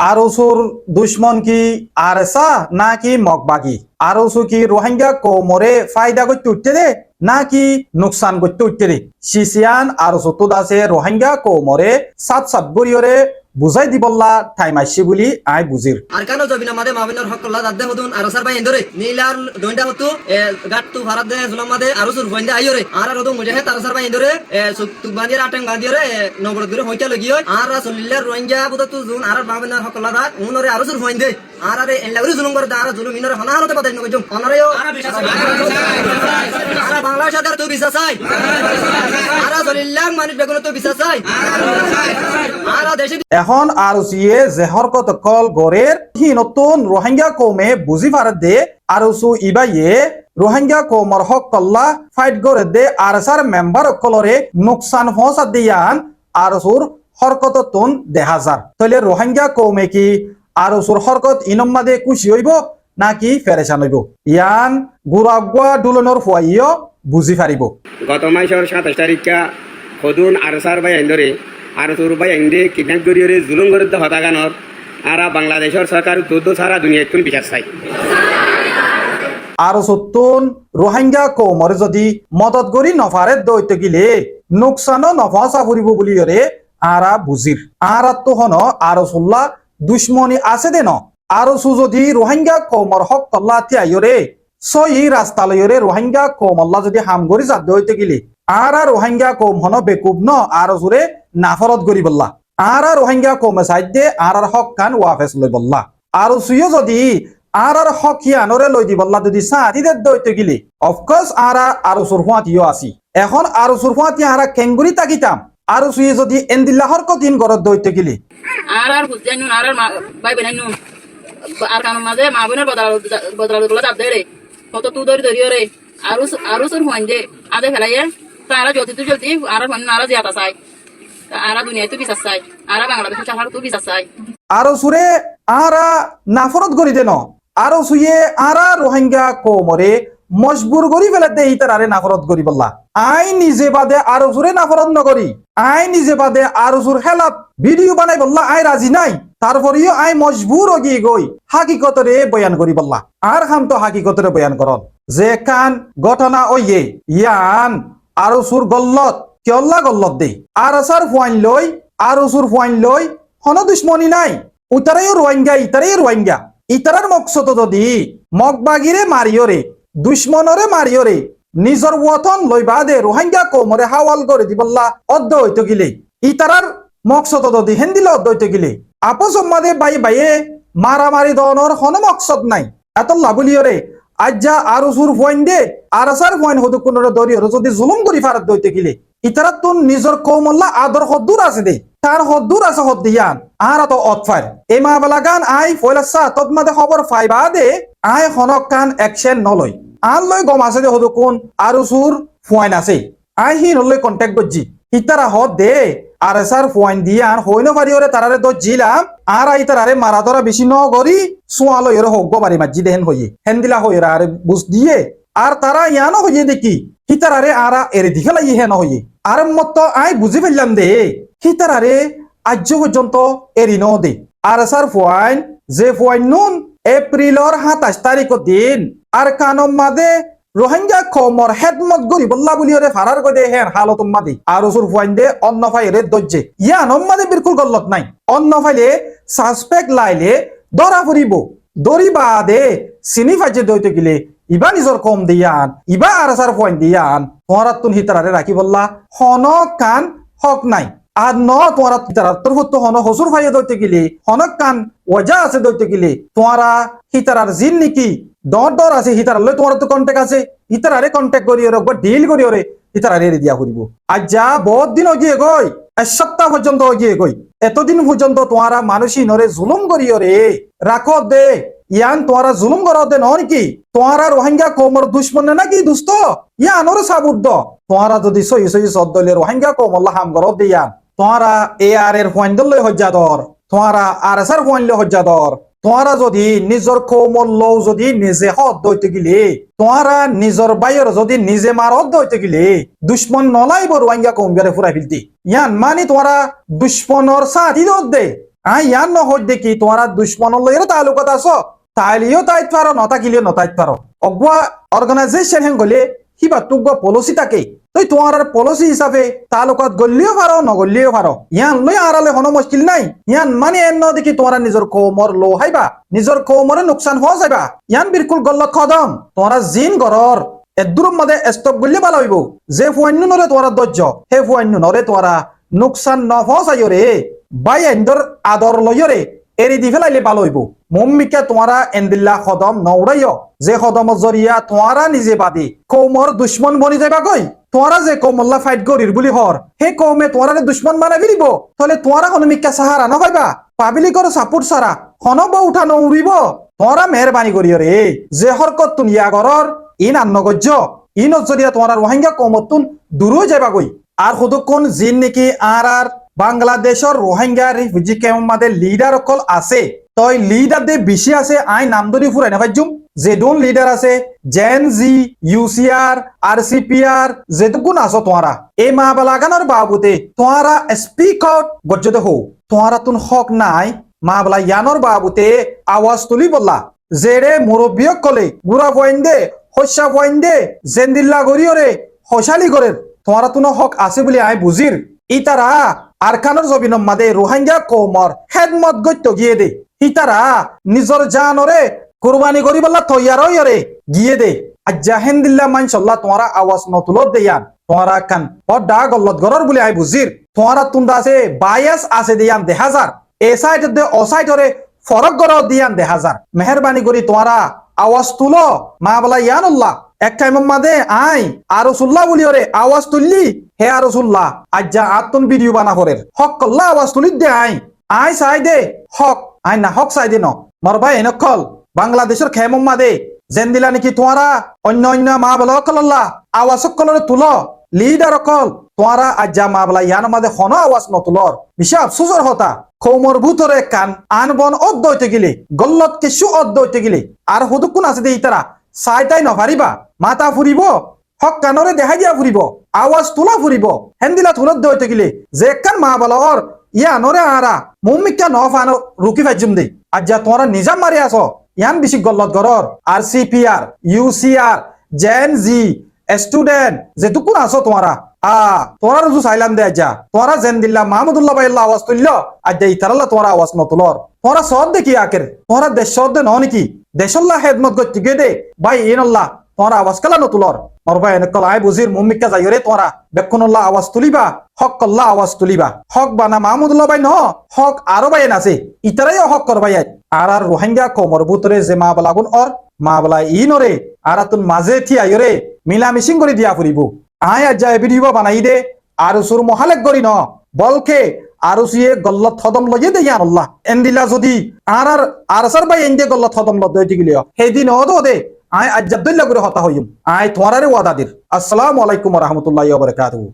আরসুর দুশ্মন কি আরসা নাকি মগবাগি? আরসু কি রোহিঙ্গা কোমরে ফায়দা করতে উঠতে দে নাকি নুকসান করতে উঠতে দে? সিসিয়ান আরসু তো আছে রোহিঙ্গা কোমরে সাত সাত গরিয়রে বুঝাই দিবল্লা টাইম আসছে বলি আই বুঝির। আর কেন জবিনা মাদে মাবিনার হক কল্লা দাদে হদুন আর সার ভাই এন্দরে নীলার দইন্ডা হতু গাট্টু ভারত দে জুলাম মাদে আরো সুর বইন্দা আইরে আর রদু মুজাহিদ আর সার ভাই এন্দরে সুতু বান্দির আটেং বান্দিরে নগর দূরে হইতা লাগিও আর সলিল্লার রোহিঙ্গা বুদতু জুন আর মাবিনার হক কল্লা দাদ উনরে আরো সুর বইন্দে আর আরে এল্লাউরি জুলুম করে আর জুলুম ইনরে হনারতে বাদাই নগজুম অনরেও আর বাংলাদেশ আদার তো বিশ্বাস আই আর সলিল্লাহ মানিস বেগুন তো বিশ্বাস আই আর দেশে এখন আরসিয়ে জেহর কত কল গরের হি নতুন রোহিঙ্গা কৌমে বুঝি পারে দে আরসু ইবাইয়ে রোহিঙ্গা কৌমর হক কল্লা ফাইট করে দে আরসার মেম্বার কলরে নুকসান হসা দিয়ান আরসুর হরকত তুন দেহাজার তাহলে রোহিঙ্গা কৌমে কি আরসুর হরকত ইনম্মাদে খুশি হইব নাকি ফেরেশান হইব? ইয়ান গুরাগুয়া ডুলনর ফুয়াইও বুঝি পারিব। গত মাসের 27 তারিখা সদুন আরসার বাই আইন্দরে আরসুর বাই আইন্দে কিডন্যাপ করিয়ে জুলুম করে হতাগানর আর বাংলাদেশের সরকার দুধ সারা দুনিয়া একটু বিচার চাই। আর সত্তুন রোহিঙ্গা কৌমরে যদি মদত করি নফারে দৈত্য গিলে নুকসানও নফাসা ফুরিব বলি রে আরা বুঝির। আর তো হন আরসুল্লাহ দুশ্মনী আছে দে ন আরসু যদি রোহিঙ্গা কৌমর হক তল্লা তিয়াইরে সই রাস্তা লইরে রোহিঙ্গা কৌমল্লা যদি হাম করি যাদ দৈত্য গিলে আর রোহিঙ্গা কৌম হন বেকুব ন আরসুরে নাফরত করি বললা আর রোহিঙ্গা কৌমে সাইডে আর হক কান ওয়াফেস লই বললা আরসুইও যদি আর হক হিয়ানরে লই দি বললা যদি সাথীদের দৈত্য গিলি অফকোর্স আরো সুরফাতিও আসি এখন আরো সুরফাতি আরা কেঙ্গুরি তাকিতাম আরো সুয়ে যদি এন্দিল্লাহর কদিন গরত দৈত্য গিলি আর বুঝজাইনু আর ভাই বেনাইনু আর কাম মাঝে মা বোনের বদলা তোলা যাব রে কত তু ধরি রে আরো সুর হইন দে আদে ফেলাইয়ে তারা জলদি আর হন আর জিয়াতা চাই আর দুনিয়া তো বিশ্বাস চাই আর বাংলাদেশের চাহার তো বিশ্বাস চাই আরো সুরে আরা নাফরত করি দেন আরো সুয়ে আরা রোহিঙ্গা কোমরে মজবুর করি ফেলে দে ইতার আরে নাফরত করি বললা আই নিজে বাদে আরো সুরে নাফরত নকরি আই নিজে বাদে আরো সুর হেলাত ভিডিও বানাই বললা আই রাজি নাই তারপরেও আই মজবুর গিয়ে গই হাকিকতরে বয়ান করি বললা আর খাম তো হাকিকতরে বয়ান করন যে কান ঘটনা ওইয়ে ইয়ান আরো সুর গল্লত কেল্লা গল্লত দে আর আসার ফুয়াইন লই আরো সুর ফুয়াইন লই হন দুশ্মনী নাই উতারেও রোহিঙ্গা ইতারেই রোহিঙ্গা ইতারার মকসদ যদি মগবাগিরে মারিয়রে দুশ্মনরে মারিয়রে নিজর ওয়াতন লইবা দে রোহিঙ্গা কোমরে হাওয়াল করে দিবল্লা অদ্দ হইতে গিলে ইতারার মকসদ যদি হেন্দিলে অদ্দ হইতে গিলে আপস মাদে বাই বাইয়ে মারামারি দনর হন মকসদ নাই এত লাভলিয়রে আজ্জা আরো সুর ফয়েন দে আর আসার ফয়েন হদু কোনরে দরিয়রে যদি জুলুম করি ফারাত দইতে গিলে ইতারাত তুন নিজর কৌমল্লা আদর হদ্দুর আছে দে তার হদ্দুর আছে হদ দিয়ান আর তো অতফার এই মা বালাগান আই ফয়লাসা তদমাদে খবর ফাইবা দে আই হনক কান অ্যাকশন নলয় আন লই গম আছে দে হদু কোন আরো সুর ফয়েন আছে আই হি নলই কন্টাক্ট গজ্জি ইতারা হদ দে আর এসার ফয়েন দিয়ান হইন পারিওরে তারারে দ জিলাম আর আই তারারে মারা ধরা বেশি ন গরি সোয়ালো এর হগ্গ বাড়ি মাজি দেহেন হইয়ে হেন্দিলা হইরা আরে বুঝ দিয়ে আর তারা ইয়ানো হইয়ে দেখি হিতারারে আরা এরে দিখেলাই হেন হইয়ে আর মত আই বুঝি ফেললাম দে হিতারারে আজ পর্যন্ত এরি ন দে আর এসার ফয়েন যে ফয়েন নুন এপ্রিলর 27 তারিখ দিন আর কানম মাদে রোহিঙ্গা কমর হেডমত গরি বল্লা বলিয়রে ফারার গদে হেন হালত মাদি আর ওসুর ফুয়াইন দে অন্য ফাইরে দজ্জে ইয়া নম্মাদে বিলকুল গল্লত নাই অন্য ফাইলে সাসপেক্ট লাইলে ধরা ফুরিব দরি বাদে চিনি ফাইজে দইতে গিলে ইবা নিজর কম দিয়ান ইবা আর আসার ফুয়াইন দিয়ান তোমার তুন হিতারারে রাখি বললা হন কান হক নাই আর ন তোমার হিতারা তোর হতো হন হসুর ফাইয়ে দইতে গিলে হনক কান ওজা আছে দইতে গিলে তোমারা হিতারার জিন নাকি দর আছে হিতারালে তোমার তো কন্টেক্ট আছে হিতারারে কন্টেক্ট করি ওরে একবার ডিল করি ওরে হিতারারে দিয়া করিব আজ যা বহুত দিন গিয়ে গই এক সপ্তাহ পর্যন্ত গিয়ে গই এতদিন পর্যন্ত তোমারা মানুষই নরে জুলুম করি ওরে রাখো দে ইয়ান তোমারা জুলুম করো দে নয় কি তোমারা রোহিঙ্গা কমর দুশ্মন নাকি দুস্ত ইয়ান ওরে সাবুদ্দ তোমারা যদি সহি সহি সদ্দলে রোহিঙ্গা কমল্লা হাম করো দে ইয়ান তোমারা এ আর এর ফয়েন্ডল হজ্জাদর তোমারা আর এস আর ফয়েন্ডলে হজ্জাদর তোমারা যদি নিজর কৌমল যদি নিজে হদ দইতে গিলে তোমারা নিজর বাইর যদি নিজে মারত দইতে গিলে দুশ্মন নলাইব রোহিঙ্গা কৌমগারে ফুরাই ফেলতে ইয়ান মানে তোমারা দুশ্মনর সাথী দে আই ইয়ান নহত দেখি তোমারা দুশ্মন লইরে তালুকত আছো তাইলিও তাইত পারো নতাকিলিও নতাইত পারো অগুয়া অর্গানাইজেশন হেন গলে কিবা তুগ পলিসি থাকে তই তোমার পলিসি হিসাবে তালুকত গলিও পারো নগলিও পারো ইয়ান লই আড়ালে কোনো মুশকিল নাই ইয়ান মানে এন্ন দেখি তোমারা নিজের কৌমর লো হাইবা নিজের কৌমরে নুকসান হওয়া যাইবা ইয়ান বিলকুল গল্লত খদম তোমারা জিন গরর এদুরম মধ্যে স্টপ গলি ভালো হইব যে ফুয়ান্য নরে তোমারা ধৈর্য হে ফুয়ান্য নরে তোমারা নুকসান নফসাইও রে বাই এন্দর আদর লইও রে এরি দি ফেলাইলে ভালো হইব মম্মিকা তোমারা এন্দিল্লা কদম নৌড়াইও যে কদম জরিয়া তোমারা নিজে বাদী কৌমর দুশ্মন বনি যাইবা কই তোমারা যে কৌমল্লা ফাইট করির বুলি হর হে কৌমে তোমারা দুশ্মন বানাই ফিরিব তাহলে তোমারা কোনো মিকা সাহারা নপাইবা পাবলিকর সাপোর্ট সারা হনব উঠা নৌরিব তোমারা মেহরবানি করিও রে যে হরকত তুন ইয়া গরর ইন আন্নগজ্য ইন জরিয়া তোমারা রোহিঙ্গা কৌমতুন দূর যাইবা কই আর হুদুকুন জিন নাকি আর বাংলাদেশের রোহিঙ্গা রিফিউজি ক্যাম্প মাদে লিডার অকল আছে তই লিডার দে বেশি আছে আই নাম ধরি ফুরাই নাপাইজুম যেদুন লিডার আছে জেন জি ইউসিআর আরসিপিআর যেটুকুন আছো তোমারা এই মা বালাগানোর বাবুতে তোমারা স্পিক আউট গজ্জতে হো তোমারা তুন হক নাই মা বলা ইয়ানোর বাবুতে আওয়াজ তুলি বললা জেরে মুরব্বিয়ক কলে গুড়া পয়েন্টে হস্যা পয়েন্টে জেন্দিল্লা গরিয়রে হসালি গরের তোমারা তুন হক আছে বলে আই বুজির ইতারা আরকানোর জবিনম মাদে রোহিঙ্গা কৌমর হেদমত গত্য গিয়ে দে ইতারা নিজর জানরে কুরবানি করি বললা তৈয়ার হইরে গিয়ে দে আজ্জা হেন্দিল্লা মানসল্লাহ তোমারা আওয়াজ নতুলত দেয়ান তোমারা কান বড্ডা গল্লত গরর বলে আই বুজির তোমারা তুন্দা আছে বায়াস আছে দিয়ান 1000 এ সাইড দে ও সাইড হরে ফরক গর দিয়ান 1000 মেহরবানি করি তোমারা আওয়াজ তুলো মা বলা ইয়ানুল্লাহ এক টাইম মাদে আই আরসুল্লাহ বলি ওরে আওয়াজ তুললি হে আরসুল্লাহ আজ্জা আত্মন ভিডিও বানা করের হক কল্লা আওয়াজ তুলি দে আই চাই দে হক আই না হক চাই দে ন মর ভাই এনেকল বাংলাদেশের খেমম মাদে যেন দিলা নাকি তোমারা অন্য অন্য মা বলা অকল্লাহ আওয়াজ কলরে তুলো লিডার অকল তোমারা আজ্জা মা বলা ইয়ান মাদে হন আওয়াজ নতুলর বেশি আফসোসর হতা কৌমর ভূতরে কান আন বন অদ্দ হইতে গেলে গল্লত কিছু অদ্দ হইতে গেলে আর হুদুকুন আছে দে ইতারা চাইতাই নপারিবা মাতা ফুরিব হক কানরে দেখাই দিয়া ফুরিব আওয়াজ তোলা ফুরিব হেন্দিলা তুলত দইতে গেলে যে কান মা বলর ইয়া নরে আরা মুমিকা নফানো রুকি ফাইজুম দে আজ্জা তোরা নিজাম মারি আছো ইয়ান বেশি গল্লত গরর আরসিপিআর ইউসিআর জেন জি স্টুডেন্ট যেটুকুন আছো তোরা তোরা রুজু চাইলাম দে আজ্জা তোরা জেন দিল্লা মাহমুদুল্লাহ ভাইল্লাহ আওয়াজ তুলল আজ্জা ইতারাল্লাহ তোরা আওয়াজ নতুলর তোরা সদ দেখি আকের তোরা দেশ সদ দে ন নাকি দেশল্লাহ হেদমত গতিকে দে ভাই ইনল্লাহ তোরা আওয়াজ কালা নতুলর মর ভাই এনেকল আই বুজির মুমিকা যাইরে তোরা বেক্ষণল্লাহ আওয়াজ তুলিবা হক কল্লাহ আওয়াজ তুলিবা হক বানা মাহমুদুল্লাহ ভাই ন হক আরো ভাই আছে ইতারাই হক কর ভাই আর রোহিঙ্গা কমর ভূতরে যে মা বলাগুন অর মা বলা ইনরে আর তুন মাঝে থি আইরে মিলা মিশিং করে দিয়া ফুরিব আয় আজ যায় ভিডিও বানাই দে আর সুর মহালেক করি ন বলকে আরো সিয়ে গল্লত থদম লইয়ে দে ইয়ান আল্লাহ এন্দিলা যদি আর আরসার ভাই এন্ডে গল্লত থদম লদ দইতে গিলিও হেদিন ওদো দে আয় আজ জাবদুল্লাহ করে হতা হইম আয় তোমারে ওয়াদা দির আসসালামু আলাইকুম ওয়া রাহমাতুল্লাহি ওয়া বারাকাতুহু।